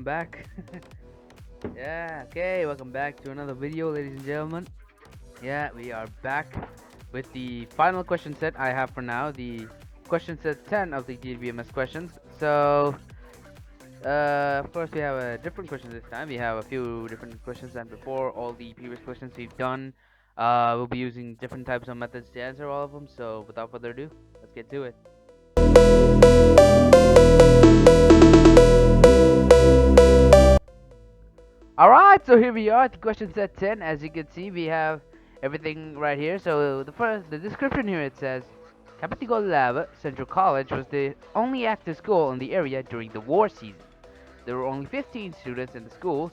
back. Yeah, okay, welcome back to another video, ladies and gentlemen. Yeah, we are back with the final question set I have for now, the question set 10 of the GBMS questions. So, of course, we have a different question this time. We have a few different questions than before. All the previous questions we've done, we'll be using different types of methods to answer all of them. So, without further ado, let's get to it. Alright, so here we are at the question set 10. As you can see, we have everything right here. So the description here, it says Karunathilake Central College was the only active school in the area during the war season. There were only 15 students in the school.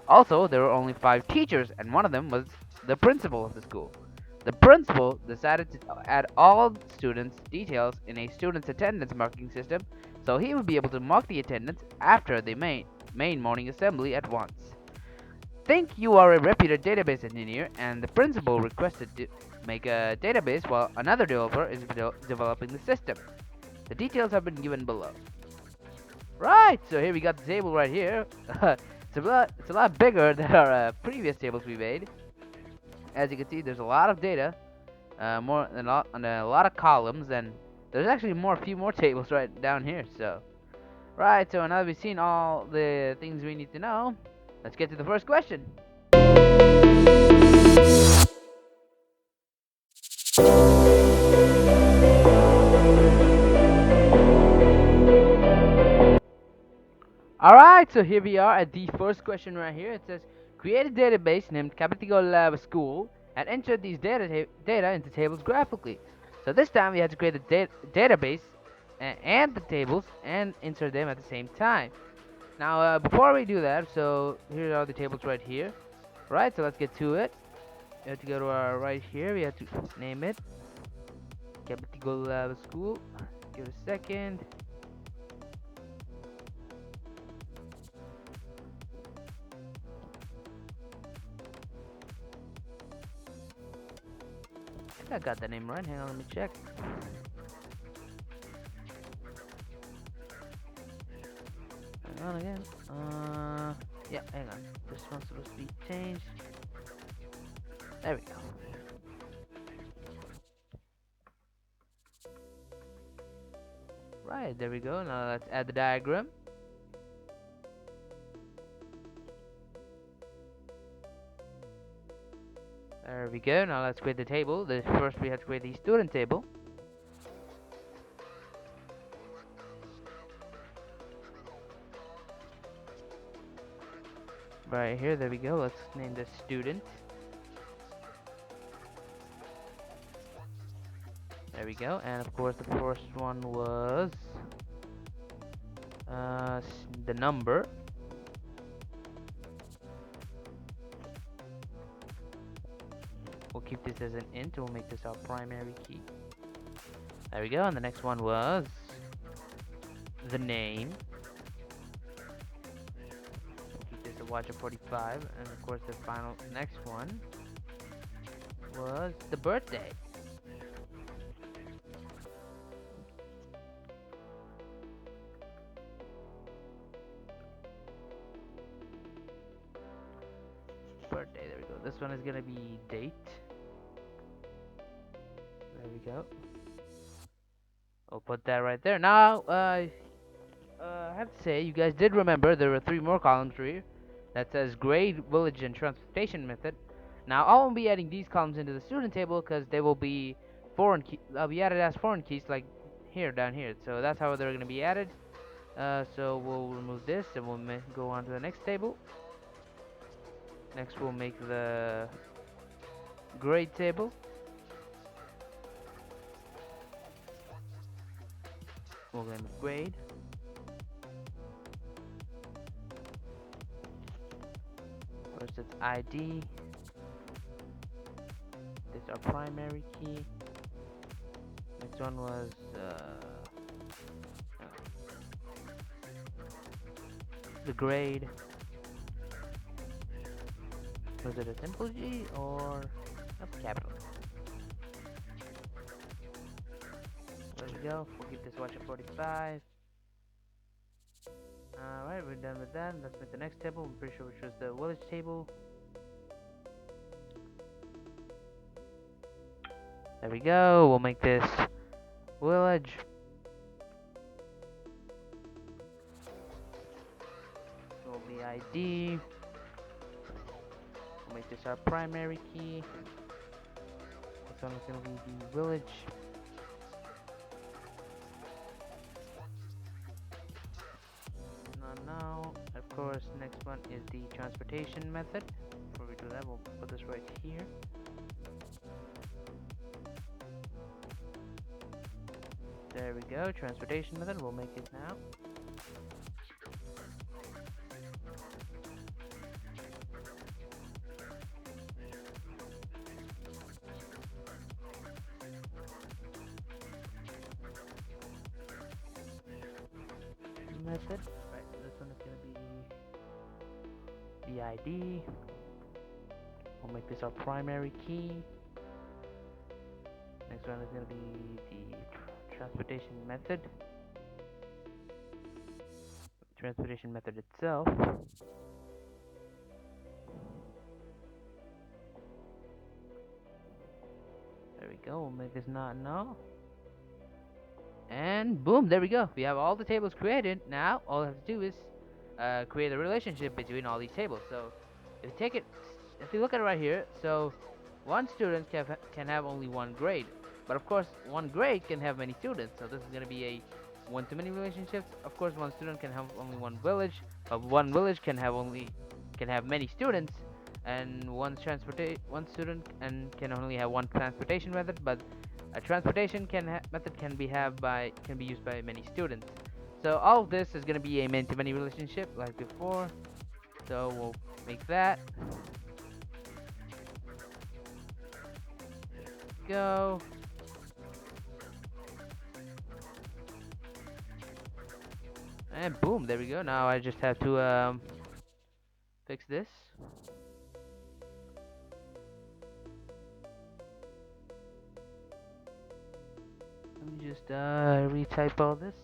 Also, there were only 5 teachers, and one of them was the principal of the school. The principal decided to add all students' details in a student's attendance marking system, so he would be able to mark the attendance after the main morning assembly at once. Think you are a reputed database engineer, and the principal requested to make a database while another developer is developing the system. The details have been given below. Right, so here we got the table right here. It's a lot bigger than our previous tables we made. As you can see, there's a lot of data, more than and a lot of columns, and there's actually a few more tables right down here. So, right, so now that we've seen all the things we need to know, let's get to the first question. Alright, so here we are at the first question right here. It says, create a database named Capital Lab School and enter these data into tables graphically. So this time we had to create a database and the tables and insert them at the same time. Now, before we do that, so here are the tables right here. Right, so let's get to it. We have to go to our right here. We have to name it Capital Lab School. Give it a second. I got the name right. Hang on, let me check. Hang on again. Yeah, hang on. This one's supposed to be changed. There we go. Right, there we go. Now let's add the diagram. There we go. Now let's create the table. First we have to create the student table. Right here, there we go. Let's name this student. There we go. And of course, the first one was the number. We'll keep this as an int. We'll make this our primary key. There we go. And the next one was the name. We'll keep this a watcher 45. And of course, the final next one was the birthday. Birthday, there we go. This one is gonna be date. There we go. I'll put that right there. Now, I have to say, you guys did remember there were 3 more columns here that says grade, village, and transportation method. Now, I won't be adding these columns into the student table because they will be foreign key. They'll be added as foreign keys, like here, down here. So that's how they're gonna be added. So we'll remove this and we'll go on to the next table. Next, we'll make the grade table. We'll name it grade. First, it's ID. This is our primary key. Next one was the grade. Was it a simple G or a capital? There we go. We'll keep this watch at 45. Alright, we're done with that. Let's make the next table. I'm pretty sure we chose the village table. There we go. We'll make this village. Roll the ID. We'll make this our primary key. This one is going to be the village. Now, of course, next one is the transportation method. Before we do that, we'll put this right here. There we go, transportation method. We'll make it now. Method. Right, this one is going to be the ID. We'll make this our primary key. Next one is going to be the transportation method. Transportation method itself. There we go. We'll make this not null. And boom, there we go. We have all the tables created. Now all we have to do is create a relationship between all these tables. So if you look at it right here, so one student can have only one grade, but of course one grade can have many students. So this is going to be a one-to-many relationships. Of course, one student can have only one village, but one village can have many students, and one student and can only have one transportation method, but a transportation method can be used by many students. So all of this is going to be a many-to-many relationship like before. So we'll make that. Go. And boom, there we go. Now I just have to fix this. Let me just retype all this.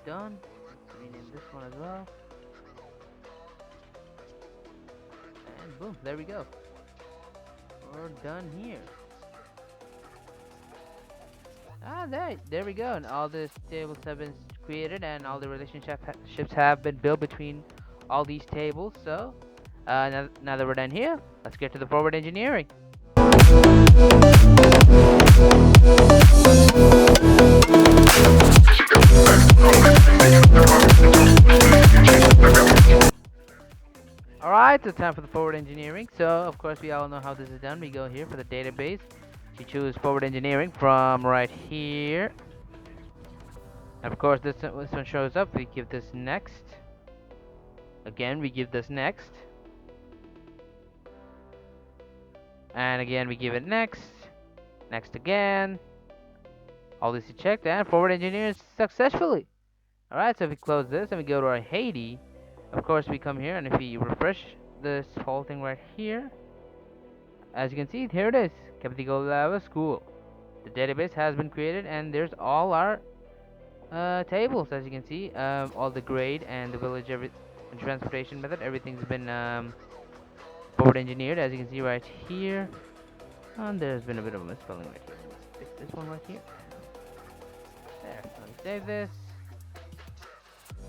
Done. Let's rename this one as well. And boom, there we go. We're done here. There we go. And all the tables have been created, and all the relationships have been built between all these tables. So, now that we're done here, let's get to the forward engineering. Alright, so time for the forward engineering. So, of course, we all know how this is done. We go here for the database. We choose forward engineering from right here. Of course, this one shows up. We give this next. Again, we give this next. And again, we give it next. Next again. All this is checked and forward engineered successfully. Alright, so if we close this and we go to our Haiti, of course we come here, and if we refresh this whole thing right here, as you can see, here it is, Karunathilake Lava School. The database has been created, and there's all our tables, as you can see, all the grade and the village, and transportation method, everything's been forward engineered, as you can see right here. And there's been a bit of a misspelling right here. Let's fix this one right here. There, let me save this.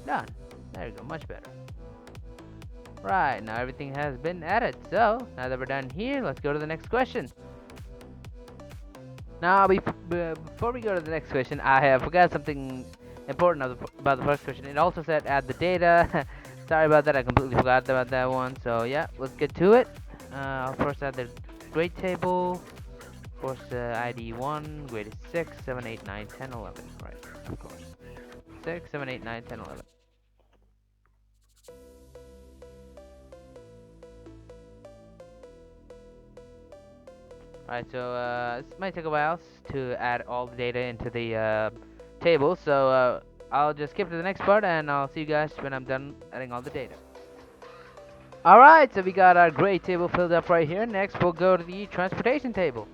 Done. There you go, much better. Right, now everything has been added. So, now that we're done here, let's go to the next question. Now, before we go to the next question, I have forgot something important about the first question. It also said add the data. Sorry about that, I completely forgot about that one. So, yeah, let's get to it. I'll first add the grade table. Of course, ID 1, grade is 6, 7, 8, 9, 10, 11. Right, of course. 6, 7, 8, 9, 10, 11. Alright, so this might take a while to add all the data into the table, so I'll just skip to the next part, and I'll see you guys when I'm done adding all the data. Alright, so we got our grade table filled up right here. Next, we'll go to the transportation table.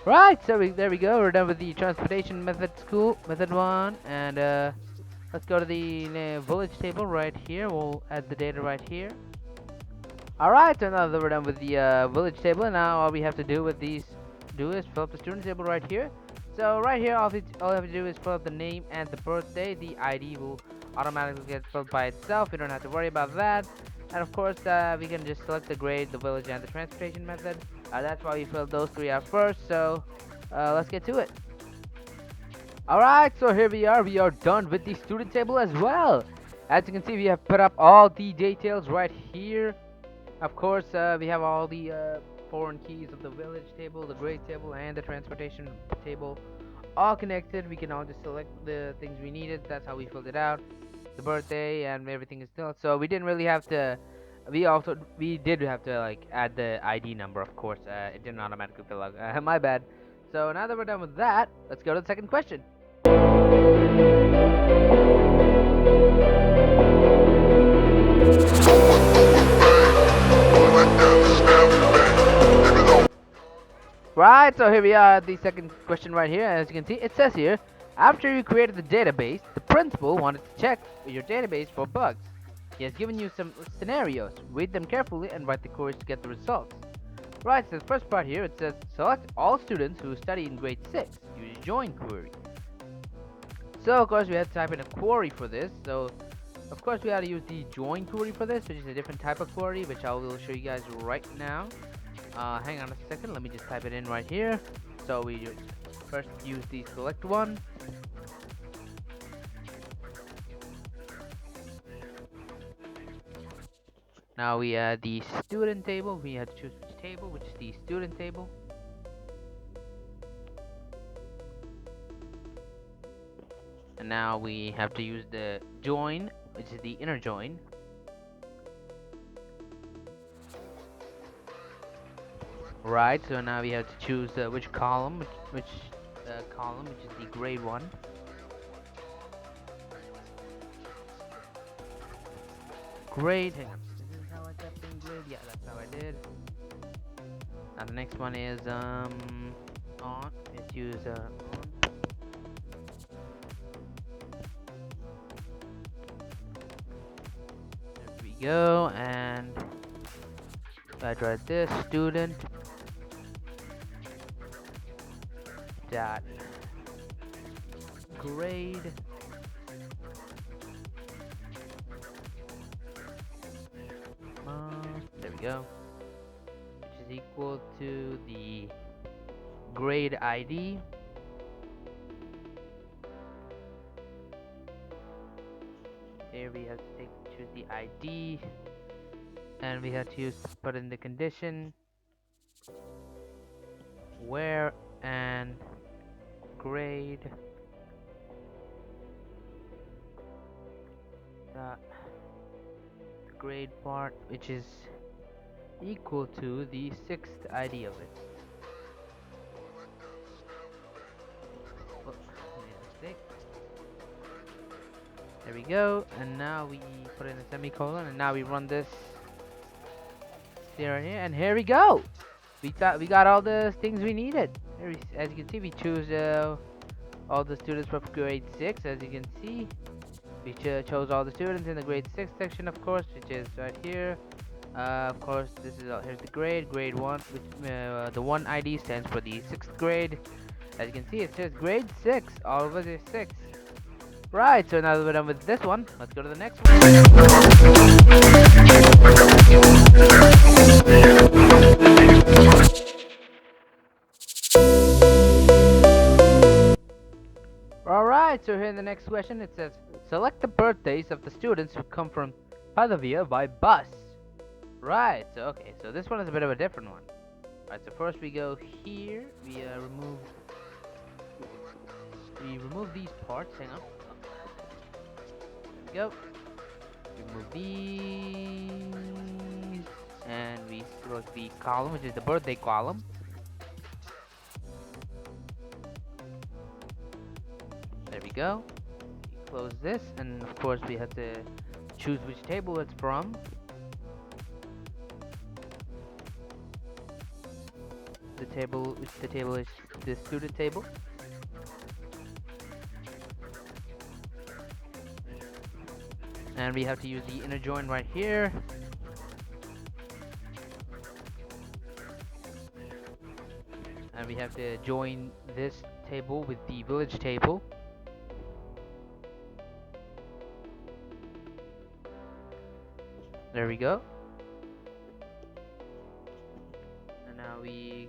Right, so there we go. We're done with the transportation method school, method one, and let's go to the village table right here. We'll add the data right here. Alright, so now that we're done with the village table, and now all we have to do with these is fill up the student table right here. So right here, all we have to do is fill up the name and the birthday. The ID will automatically get filled by itself. We don't have to worry about that. And of course, we can just select the grade, the village, and the transportation method. That's why we filled those three out first. So let's get to it. Alright, so here we are. We are done with the student table as well. As you can see, we have put up all the details right here. Of course, we have all the foreign keys of the village table, the grade table, and the transportation table all connected. We can all just select the things we needed. That's how we filled it out. The birthday and everything is still. So we didn't really have to. We did have to like add the ID number. Of course, it didn't automatically fill out. My bad. So now that we're done with that, let's go to the second question. Right, so here we are at the second question right here. As you can see, it says here, after you created the database, the principal wanted to check your database for bugs. He has given you some scenarios. Read them carefully and write the queries to get the results. Right, so the first part here, it says, select all students who study in grade 6. Use join query. So, of course, we had to type in a query for this. So, of course, we had to use the join query for this, which is a different type of query, which I will show you guys right now. Hang on a second, let me just type it in right here. So we first use the select one. Now we add the student table. We have to choose which table, which is the student table. And now we have to use the join, which is the inner join. Right, so now we have to choose which column, which column, which is the grade 1. Grade, hang on. This is how I typed in grade. Yeah, that's how I did. Now the next one is on. Let's use on. There we go, and I write this student dot grade there we go, which is equal to the grade ID. Here we have to choose the ID, and we have to put in the condition where and grade dot the grade part, which is equal to the 6th ID of it. Oh, made a mistake. There we go, and now we put in a semicolon, and now we run this here, and here we go. We got all the things we needed. As you can see, we choose all the students from grade 6. As you can see, we chose all the students in the grade 6 section, of course, which is right here. Of course, this is here's the grade 1, which the 1 ID stands for the 6th grade. As you can see, it says grade 6 all over the 6. Right, so now that we're done with this one, let's go to the next one. Alright, so here in the next question, it says, select the birthdays of the students who come from Padavia by bus. Right, so okay, so this one is a bit of a different one. Alright, so first we go here, we remove these parts, hang on. There we go. Remove these, and we select the column, which is the birthday column. There we go. We close this, and of course we have to choose which table it's from. The table is the student table. And we have to use the inner join right here. And we have to join this table with the village table. There we go. And now we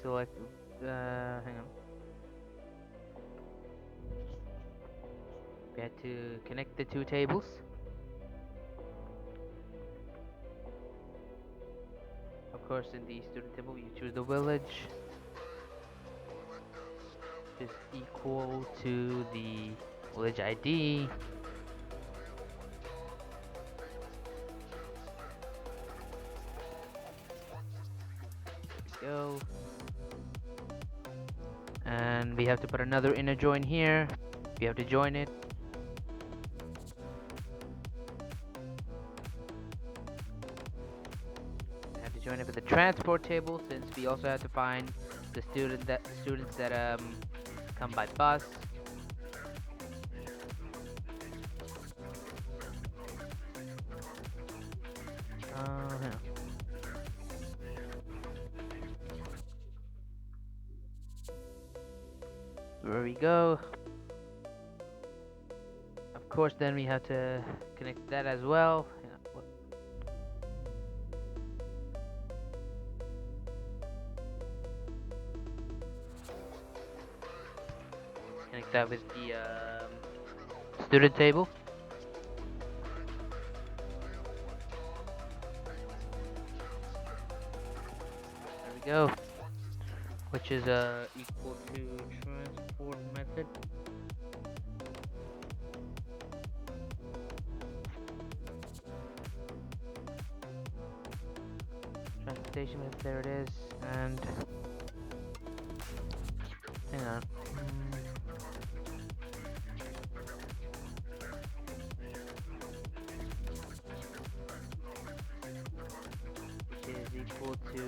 select, hang on. We had to connect the two tables. Of course, in the student table, you choose the village, which is equal to the village ID. Go. And we have to put another inner join here. We have to join it. We have to join it with the transport table, since we also have to find the students that come by bus. Yeah. There we go. Of course, then we have to connect that as well. Connect that with the student table. There we go. Which is equal to transport method. Transportation method, there it is. And hang on. Which is equal to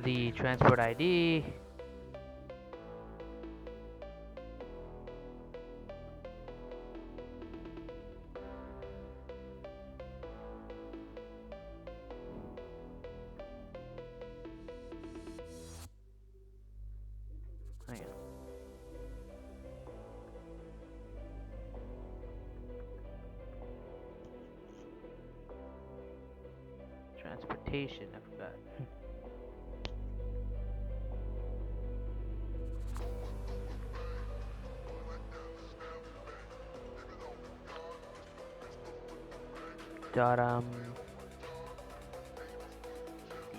the transport ID. Hang on. Transportation, I forgot. Dot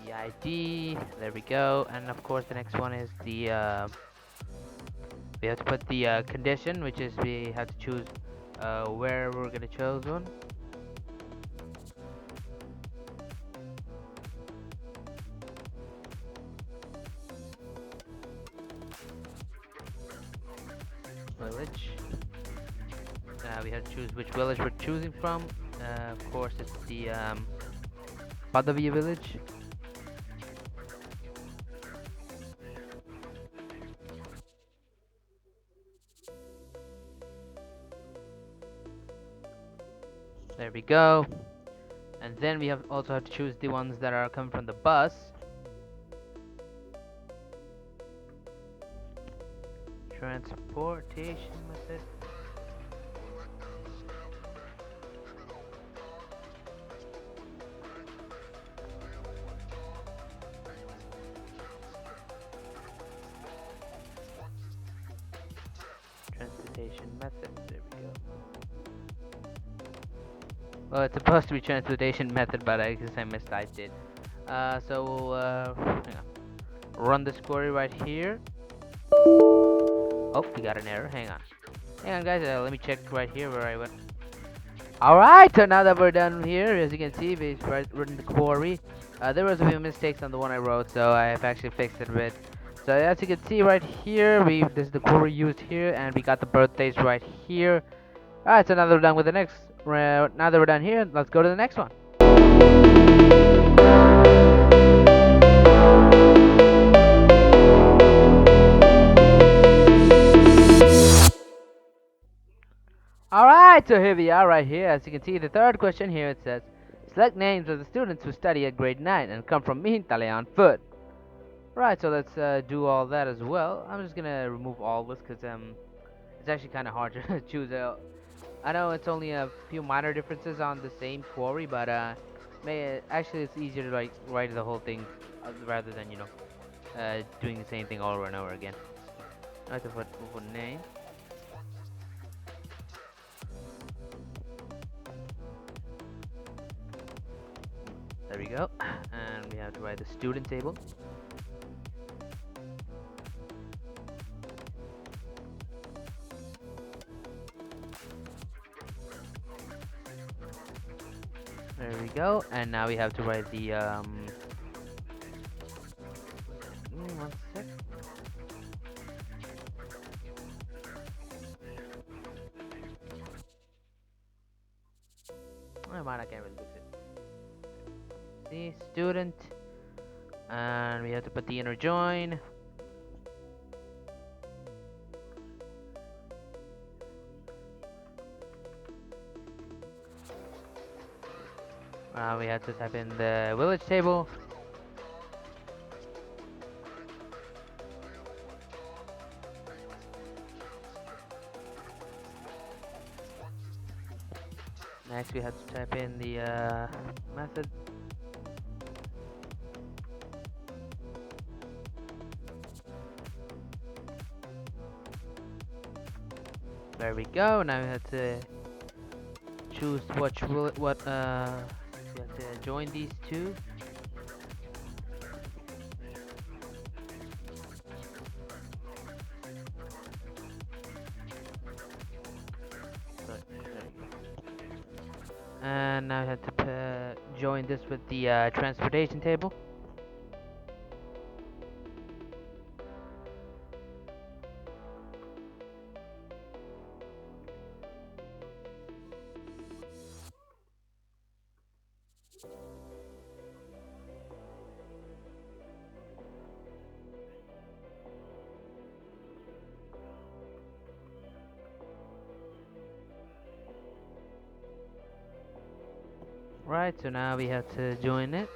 the ID, there we go. And of course the next one is the we have to put the condition, which is we have to choose where we're gonna choose one. Village. We have to choose which village we're choosing from. Of course, it's the Padavi village. There we go. And then we also have to choose the ones that are coming from the bus. Transportation method. Transportation method. There we go. Well, it's supposed to be transportation method, but I guess I mistyped it. Hang on. Run this query right here. Oh, we got an error. Hang on, guys. Let me check right here where I went. Alright, so now that we're done here, as you can see, we've written the query. There was a few mistakes on the one I wrote, so I've actually fixed it a bit. So as you can see right here, this is the query used here, and we got the birthdays right here. Alright, so now that we're done with the next, now that we're done here, let's go to the next one. Right, so here we are right here. As you can see, the third question here it says, select names of the students who study at grade 9 and come from Mihintale on foot. Right, so let's do all that as well. I'm just gonna remove all this because it's actually kind of hard to choose. I know it's only a few minor differences on the same query, but actually it's easier to like write the whole thing rather than doing the same thing over and over again. Right, so for name, there we go, and we have to write the student table. There we go, and now we have to write the one sec. Never mind, I can't really fix it. See, student, and we have to put the inner join. We have to type in the village table. Next, we have to type in the method. There we go. Now we have to choose we have to join these two. And now we have to join this with the transportation table. Right, so now we have to join it.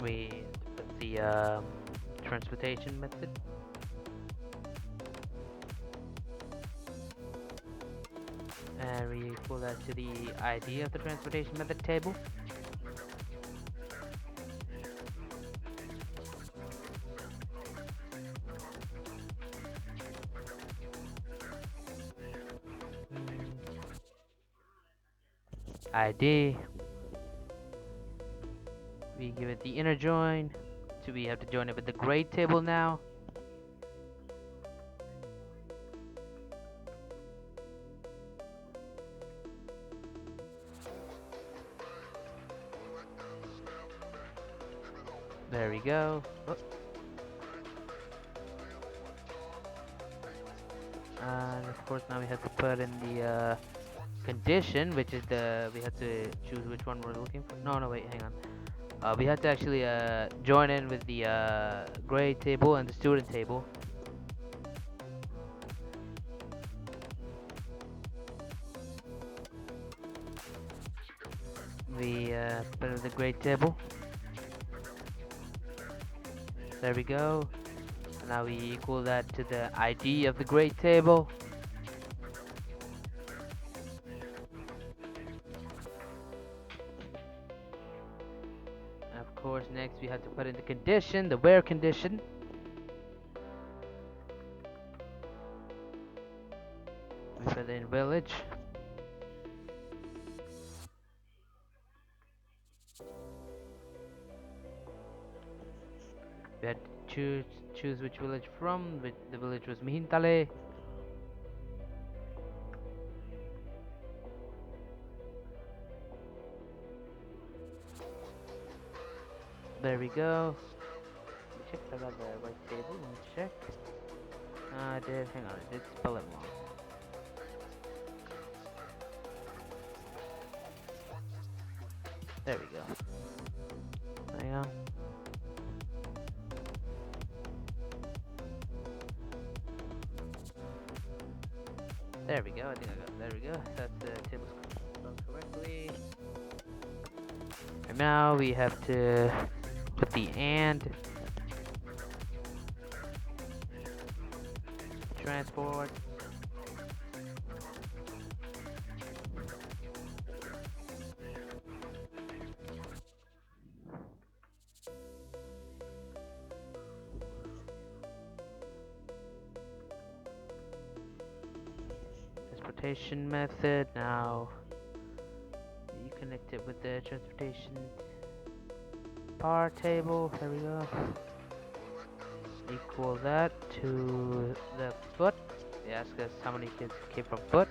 We put the transportation method. And we pull that to the ID of the transportation method table. ID. We give it the inner join. So we have to join it with the grade table now. There we go. Oh. And of course now we have to put in the condition, which is we have to choose which one we're looking for. No, wait, hang on. We have to actually join in with the grade table and the student table. We put in the grade table. There we go. And now we equal that to the ID of the grade table. And of course, next we have to put in the condition, the where condition. We put in village. We had to choose which village from. The village was Mihintale. There we go. Check if I got the right table. Let me check. I did, hang on, I did spell it wrong. There we go. Hang on. There we go, I think I got it. There we go. That's the table spelled correctly. And now we have to put the and transport. Transportation method. Now you connect it with the transportation bar table. There we go. Equal that to the foot. They ask us how many kids came from foot.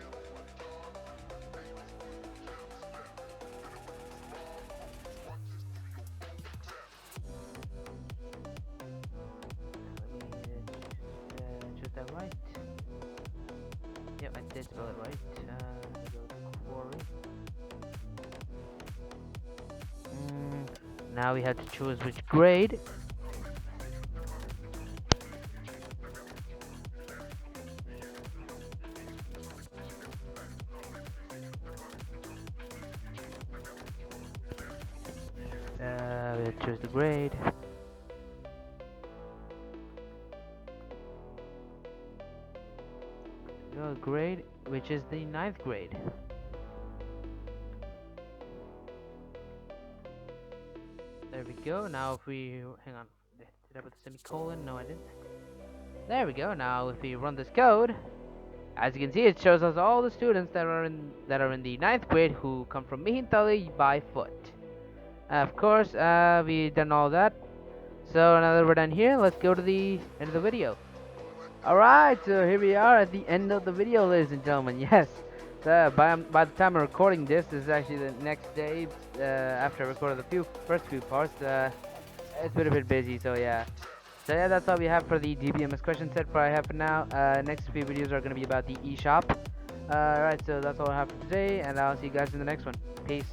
Let me choose that right. Yep, I did spell it right. Quarry. Now we have to choose which grade. We have to choose the grade. Grade, which is the 9th grade. There we go. Now if we hang on, did I put the semicolon? No, I didn't. There we go. Now if we run this code, as you can see, it shows us all the students that are in the 9th grade who come from Mihintali by foot. Of course, we done all that. So now that we're done here, let's go to the end of the video. Alright, so here we are at the end of the video, ladies and gentlemen. Yes, by the time I'm recording this is actually the next day after I recorded the first few parts. It's been a bit busy, so yeah. So yeah, that's all we have for the DBMS question set for I have for now. Next few videos are going to be about the eShop. Alright, so that's all I have for today, and I'll see you guys in the next one. Peace.